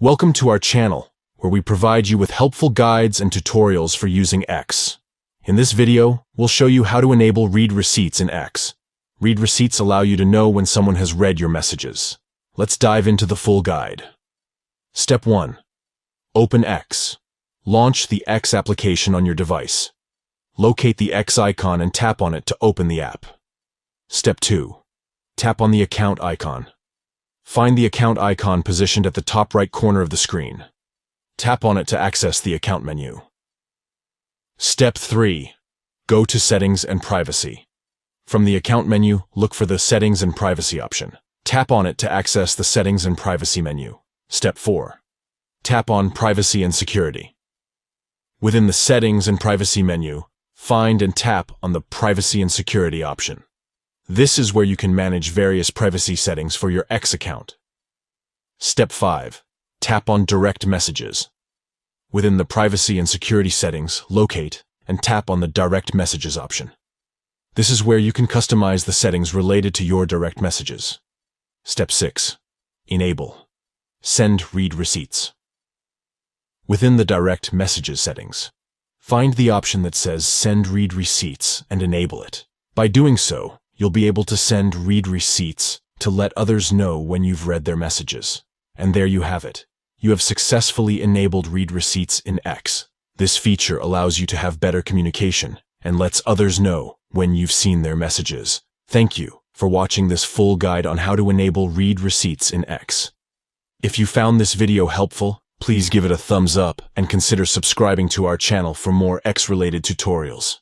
Welcome to our channel, where we provide you with helpful guides and tutorials for using X. In this video, we'll show you how to enable read receipts in X. Read receipts allow you to know when someone has read your messages. Let's dive into the full guide. Step 1. Open X. Launch the X application on your device. Locate the X icon and tap on it to open the app. Step 2. Tap on the account icon. Find the account icon positioned at the top right corner of the screen. Tap on it to access the account menu. Step 3. Go to Settings and Privacy. From the account menu, look for the Settings and Privacy option. Tap on it to access the Settings and Privacy menu. Step 4. Tap on Privacy and Security. Within the Settings and Privacy menu, find and tap on the Privacy and Security option. This is where you can manage various privacy settings for your X account. Step 5. Tap on Direct Messages. Within the Privacy and Security settings, locate and tap on the Direct Messages option. This is where you can customize the settings related to your direct messages. Step 6. Enable. Send read receipts. Within the Direct Messages settings, find the option that says Send Read Receipts and enable it. By doing so, you'll be able to send read receipts to let others know when you've read their messages. And there you have it. You have successfully enabled read receipts in X. This feature allows you to have better communication and lets others know when you've seen their messages. Thank you for watching this full guide on how to enable read receipts in X. If you found this video helpful, please give it a thumbs up and consider subscribing to our channel for more X-related tutorials.